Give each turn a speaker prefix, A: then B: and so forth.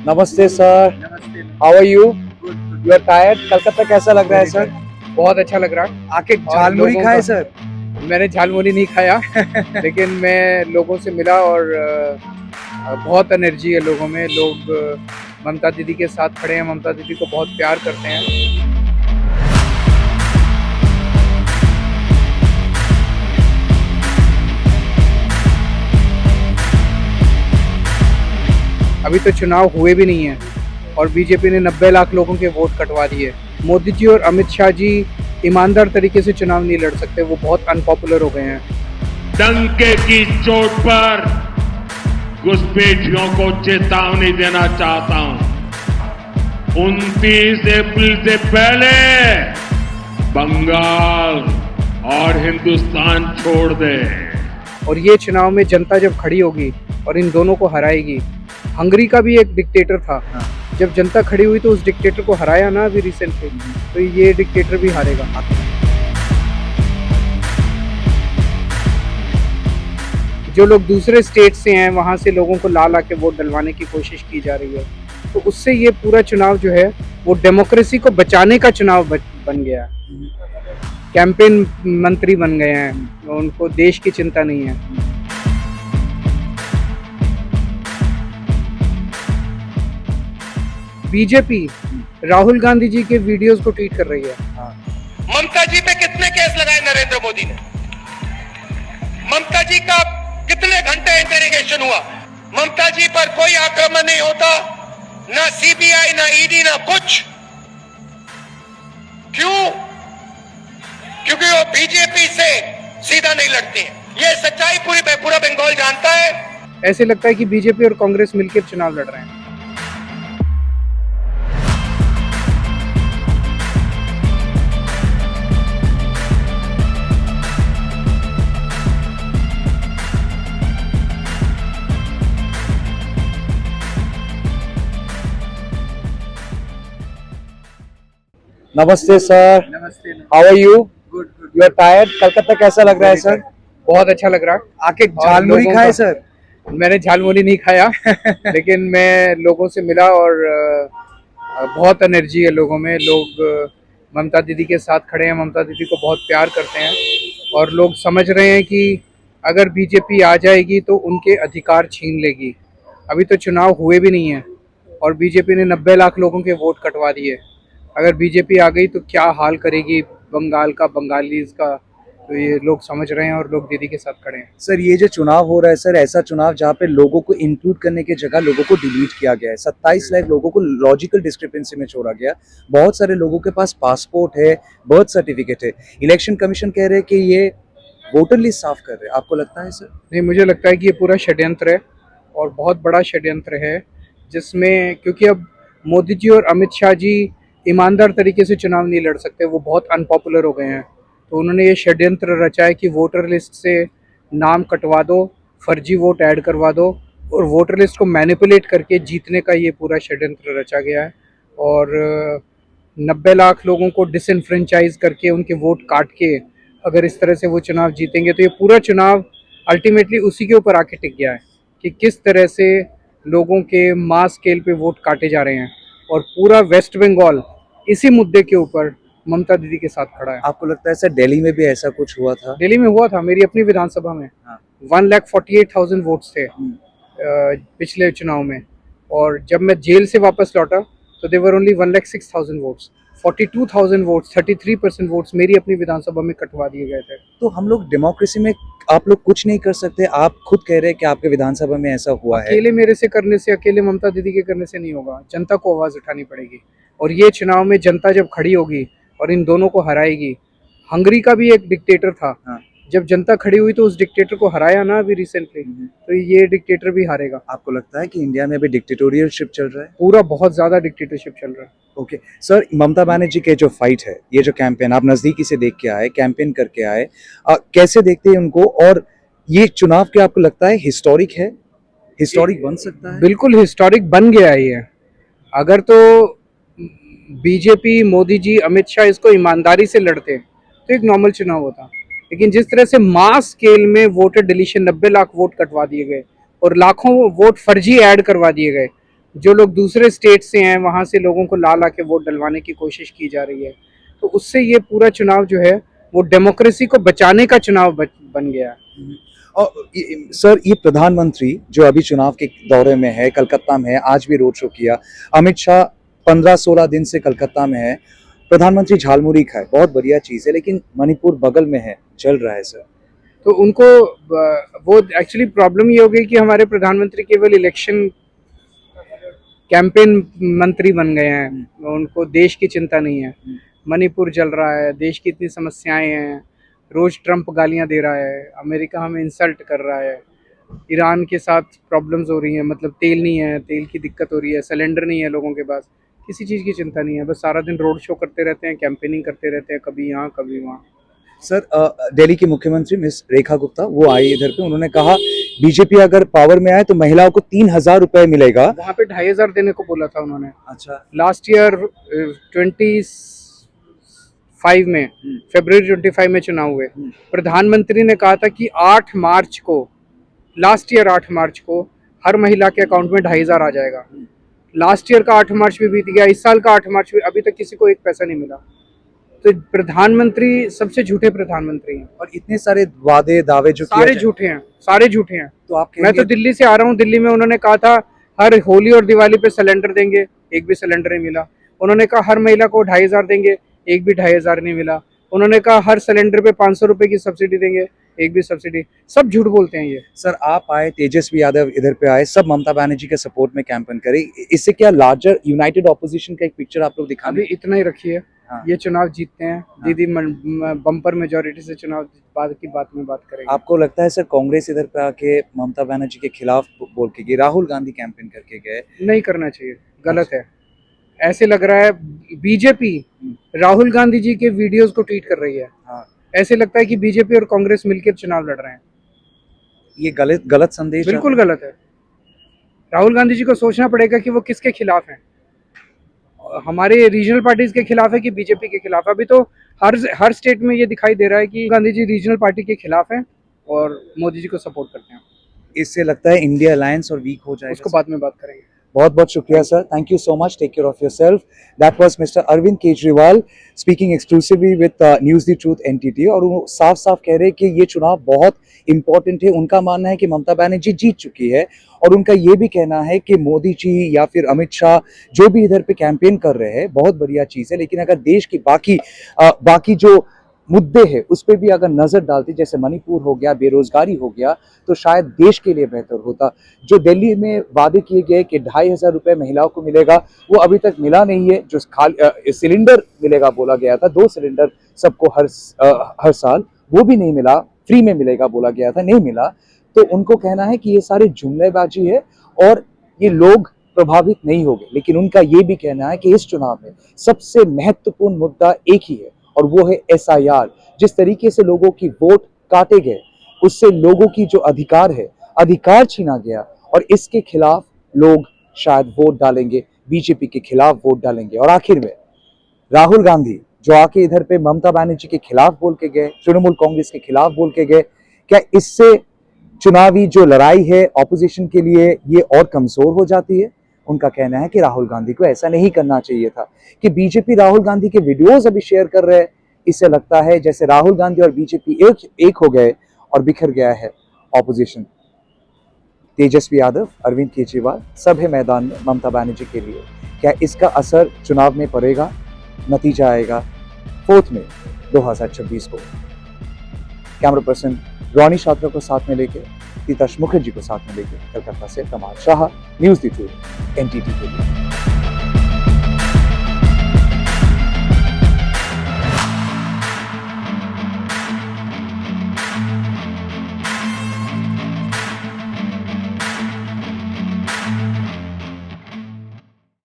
A: नमस्ते सर।
B: नमस्ते।
A: How are you?
B: Good good.
A: You are tired? Calcutta कैसा लग रहा है सर?
B: बहुत अच्छा लग रहा है।
A: आके
B: और
A: झालमुड़ी
B: लोगों
A: खाए
B: का
A: सर?
B: मैंने झालमुड़ी नहीं खाया लेकिन मैं लोगों से मिला और बहुत एनर्जी है लोगों में। लोग ममता दीदी के साथ खड़े हैं, ममता दीदी को बहुत प्यार करते हैं। अभी तो चुनाव हुए भी नहीं है और बीजेपी ने 90 लाख लोगों के वोट कटवा दिए। मोदी जी और अमित शाह जी ईमानदार तरीके से चुनाव नहीं लड़ सकते, वो बहुत अनपॉपुलर हो गए हैं।
C: डंके की चोट पर घुसपैठियों को चेतावनी देना चाहता हूं। 29 अप्रैल से पहले बंगाल और हिंदुस्तान छोड़ दे।
B: और ये चुनाव में जनता जब खड़ी होगी और इन दोनों को हराएगी। हंगरी का भी एक डिक्टेटर था, जब जनता खड़ी हुई तो उस डिक्टेटर को हराया ना अभी रिसेंटली, तो ये डिक्टेटर भी हारेगा। जो लोग दूसरे स्टेट से हैं वहाँ से लोगों को ला ला के वोट डलवाने की कोशिश की जा रही है, तो उससे ये पूरा चुनाव जो है वो डेमोक्रेसी को बचाने का चुनाव बन गया है। कैंपेन मंत्री बन गए हैं, उनको देश की चिंता नहीं है। बीजेपी राहुल गांधी जी के वीडियोस को ट्वीट कर रही है।
D: ममता जी पे कितने केस लगाए नरेंद्र मोदी ने? ममता जी का कितने घंटे इंटेरोगेशन हुआ? ममता जी पर कोई आक्रमण नहीं होता, ना सीबीआई, ना ईडी, ना कुछ। क्यों? क्योंकि वो बीजेपी से सीधा नहीं लड़ती है। ये सच्चाई पूरा बंगाल जानता है।
B: ऐसे लगता है कि बीजेपी और कांग्रेस मिलकर चुनाव लड़ रहे हैं।
A: नमस्ते सर।
B: नमस्ते।
A: How are you?
B: Good good.
A: You are tired? Calcutta कैसा लग रहा है सर?
B: बहुत अच्छा लग रहा है।
A: आके
B: और
A: झालमुड़ी
B: लोगों
A: खाए
B: का
A: सर?
B: मैंने झालमुड़ी नहीं खाया लेकिन मैं लोगों से मिला और बहुत एनर्जी है लोगों में। लोग ममता दीदी के साथ खड़े हैं, ममता दीदी को बहुत प्यार करते हैं और लोग समझ रहे हैं कि अगर बीजेपी आ जाएगी तो उनके अधिकार छीन लेगी। अभी तो चुनाव हुए भी नहीं है और बीजेपी ने 90 लाख लोगों के वोट कटवा दिए। अगर बीजेपी आ गई तो क्या हाल करेगी बंगाल का, बंगालीज का, तो ये लोग समझ रहे हैं और लोग दीदी के साथ खड़े हैं।
A: सर ये जो चुनाव हो रहा है सर, ऐसा चुनाव जहाँ पे लोगों को इंक्लूड करने की जगह लोगों को डिलीट किया गया है। 27 लाख लोगों को लॉजिकल डिस्क्रिपेंसी में छोड़ा गया। बहुत सारे लोगों के पास पासपोर्ट है, बर्थ सर्टिफिकेट है। इलेक्शन कमीशन कह रहे हैं कि ये वोटर लिस्ट साफ कर रहे हैं। आपको लगता है सर?
B: नहीं, मुझे लगता है कि ये पूरा षड्यंत्र है और बहुत बड़ा षड्यंत्र है, जिसमें क्योंकि अब मोदी जी और अमित शाह जी ईमानदार तरीके से चुनाव नहीं लड़ सकते, वो बहुत अनपॉपुलर हो गए हैं। तो उन्होंने ये षड्यंत्र रचा है कि वोटर लिस्ट से नाम कटवा दो, फर्जी वोट ऐड करवा दो और वोटर लिस्ट को मैनिपुलेट करके जीतने का ये पूरा षड्यंत्र रचा गया है। और 90 लाख लोगों को डिसइनफ्रेंचाइज करके उनके वोट काट के अगर इस तरह से वो चुनाव जीतेंगे तो ये पूरा चुनाव अल्टीमेटली उसी के ऊपर आके टिक गया है कि किस तरह से लोगों के मास स्केल पे वोट काटे जा रहे हैं। और पूरा वेस्ट बंगाल इसी मुद्दे के ऊपर ममता दीदी के साथ खड़ा है।
A: आपको लगता है सर दिल्ली में भी ऐसा कुछ हुआ था?
B: दिल्ली में हुआ था, मेरी अपनी विधानसभा में 1,48,000 वोट्स थे पिछले चुनाव में। और जब मैं जेल से वापस लौटा तो देवर ओनली 1,06,000 वोट्स। 42,000 वोट्स, 33% वोट्स मेरी अपनी विधानसभा में कटवा दिए गए थे।
A: तो हम लोग डेमोक्रेसी में आप लोग कुछ नहीं कर सकते? आप खुद कह रहे हैं कि आपके विधानसभा में ऐसा हुआ है।
B: अकेले मेरे से करने से, अकेले ममता दीदी के करने से नहीं होगा, जनता को आवाज उठानी पड़ेगी। और ये चुनाव में जनता जब खड़ी होगी और इन दोनों को हराएगी। हंगरी का भी एक डिक्टेटर था, जब जनता खड़ी हुई तो उस डिक्टेटर को हराया ना अभी रिसेंटली, तो ये डिक्टेटर भी हारेगा।
A: आपको लगता है कि इंडिया में अभी डिक्टेटोरियलशिप चल रहा है?
B: पूरा बहुत ज्यादा डिक्टेटरशिप चल रहा है।
A: ओके सर, ममता बनर्जी के जो फाइट है, ये जो कैंपेन आप नजदीकी से देख के आए, कैंपेन करके आए, कैसे देखते हैं उनको? और ये चुनाव क्या आपको लगता है हिस्टोरिक है? हिस्टोरिक बन सकता है?
B: बिल्कुल हिस्टोरिक बन गया है ये। अगर तो बीजेपी, मोदी जी, अमित शाह इसको ईमानदारी से लड़ते तो एक नॉर्मल चुनाव होता। लेकिन जिस तरह से मास स्केल में वोटर डिलीशन, 90 लाख वोट कटवा दिए गए और लाखों वोट फर्जी ऐड करवा दिए गए, जो लोग दूसरे स्टेट से हैं वहाँ से लोगों को ला के वोट डलवाने की कोशिश की जा रही है। तो उससे ये पूरा चुनाव जो है वो डेमोक्रेसी को बचाने का चुनाव बन गया।
A: और सर, ये प्रधानमंत्री जो अभी चुनाव के दौरे में है, कलकत्ता में है, आज भी रोड शो किया। अमित शाह 15-16 दिन से कलकत्ता में है। प्रधानमंत्री झालमुड़ी खाए, बहुत बढ़िया चीज है, लेकिन मणिपुर बगल में है, चल रहा है सर।
B: तो उनको वो एक्चुअली प्रॉब्लम ये हो गई कि हमारे प्रधानमंत्री केवल इलेक्शन कैंपेन मंत्री बन गए हैं, उनको देश की चिंता नहीं है। मणिपुर जल रहा है, देश की इतनी समस्याएं हैं, रोज ट्रम्प गालियां दे रहा है, अमेरिका हमें इंसल्ट कर रहा है, ईरान के साथ प्रॉब्लम्स हो रही हैं, मतलब तेल नहीं है, तेल की दिक्कत हो रही है, सिलेंडर नहीं है लोगों के पास, किसी चीज़ की चिंता नहीं है, बस सारा दिन रोड शो करते रहते हैं, कैंपेनिंग करते रहते हैं, कभी यहाँ कभी वहाँ।
A: सर, दिल्ली की मुख्यमंत्री मिस रेखा गुप्ता वो आई इधर पे, उन्होंने कहा बीजेपी अगर पावर में आए तो महिलाओं को 3,000 रुपए मिलेगा।
B: वहाँ पे 2,500 देने को बोला था उन्होंने।
A: अच्छा।
B: लास्ट ईयर 25 में, फरवरी 25 में चुनाव हुए। प्रधानमंत्री ने कहा था कि 8 मार्च को, लास्ट ईयर 8 मार्च को हर महिला के अकाउंट में 2,500 आ जाएगा। लास्ट ईयर का 8 मार्च भी बीत गया, इस साल का 8 मार्च भी, अभी तक किसी को एक पैसा नहीं मिला। तो प्रधानमंत्री सबसे झूठे प्रधानमंत्री हैं,
A: और इतने सारे वादे दावे जो
B: सारे झूठे हैं, सारे झूठे हैं।
A: तो आप
B: मैं तो दिल्ली से आ रहा हूँ, दिल्ली में उन्होंने कहा था हर होली और दिवाली पे सिलेंडर देंगे, एक भी सिलेंडर नहीं मिला। उन्होंने कहा हर महिला को 2,500 देंगे, एक भी 2,500 नहीं मिला। उन्होंने कहा हर सिलेंडर पे 500 रुपए की सब्सिडी देंगे, एक भी सब्सिडी, सब झूठ बोलते हैं ये।
A: सर, आप आए, तेजस्वी यादव इधर पे आए, सब ममता बनर्जी के सपोर्ट में कैंपेन करे, इससे क्या लार्जर यूनाइटेड ऑपोजिशन का एक पिक्चर आप लोग दिखा
B: अभी इतना ही रखिए।
A: हाँ।
B: ये चुनाव जीतते हैं, दीदी बम्पर मेजोरिटी से चुनाव बाद की बात में बात करेंगे।
A: आपको लगता है सर कांग्रेस इधर पे आके ममता बनर्जी के खिलाफ बोल के गई, राहुल गांधी कैंपेन करके गए?
B: नहीं करना चाहिए, गलत है। ऐसे लग रहा है बीजेपी राहुल गांधी जी के वीडियोस को ट्वीट कर रही है।
A: हाँ।
B: ऐसे लगता है कि बीजेपी और कांग्रेस मिलकर चुनाव लड़ रहे हैं।
A: ये गलत संदेश,
B: बिल्कुल गलत है। राहुल गांधी जी को सोचना पड़ेगा कि वो किसके खिलाफ हैं। हमारे रीजनल पार्टीज के खिलाफ है कि बीजेपी के खिलाफ है? अभी तो हर स्टेट में ये दिखाई दे रहा है कि गांधी जी रीजनल पार्टी के खिलाफ हैं और मोदी जी को सपोर्ट करते हैं।
A: इससे लगता है इंडिया अलायंस और वीक हो जाएगा।
B: उसको बाद में बात करेंगे।
A: बहुत बहुत शुक्रिया sir, thank you so much, take care of yourself. That was mister Arvind Kejriwal speaking exclusively with News the Truth NTT. और वो साफ साफ कह रहे हैं कि ये चुनाव बहुत इंपॉर्टेंट है। उनका मानना है कि ममता बनर्जी जीत चुकी है, और उनका ये भी कहना है कि मोदी जी या फिर अमित शाह जो भी इधर पे कैंपेन कर रहे हैं बहुत बढ़िया चीज़ है, लेकिन अगर देश की बाकी जो मुद्दे हैं उस पर भी अगर नजर डालती, जैसे मणिपुर हो गया, बेरोजगारी हो गया, तो शायद देश के लिए बेहतर होता। जो दिल्ली में वादे किए गए कि 2,500 रुपए महिलाओं को मिलेगा, वो अभी तक मिला नहीं है। जो सिलेंडर मिलेगा बोला गया था, 2 सिलेंडर सबको हर साल, वो भी नहीं मिला। फ्री में मिलेगा बोला गया था, नहीं मिला। तो उनको कहना है कि ये सारे जुमलेबाजी है और ये लोग प्रभावित नहीं होंगे। लेकिन उनका ये भी कहना है कि इस चुनाव में सबसे महत्वपूर्ण मुद्दा एक ही है, और वो है SIR। जिस तरीके से लोगों की वोट काटे गए, उससे लोगों की जो अधिकार छीना गया, और इसके खिलाफ लोग शायद वोट डालेंगे, बीजेपी के खिलाफ वोट डालेंगे। और आखिर में राहुल गांधी जो आके इधर पे ममता बनर्जी के खिलाफ बोल के गए, तृणमूल कांग्रेस के खिलाफ बोल के गए, क्या इससे चुनावी जो लड़ाई है ऑपोजिशन के लिए ये और कमजोर हो जाती है? उनका कहना है कि राहुल गांधी को ऐसा नहीं करना चाहिए था। कि बीजेपी राहुल गांधी के वीडियोस अभी शेयर कर रहे हैं, इससे लगता है जैसे राहुल गांधी और बीजेपी एक हो गए और बिखर गया है ऑपोजिशन। तेजस्वी यादव, अरविंद केजरीवाल सब है मैदान में ममता बनर्जी के लिए। क्या इसका असर चुनाव में पड़ेगा? नतीजा आएगा 4 मई 2026 को। कैमरा पर्सन रॉनी छात्रा को साथ में लेकर, तीताश मुखर्जी को साथ में लेकर कलकत्ता से Kamal Shah, News the Truth NTT के लिए।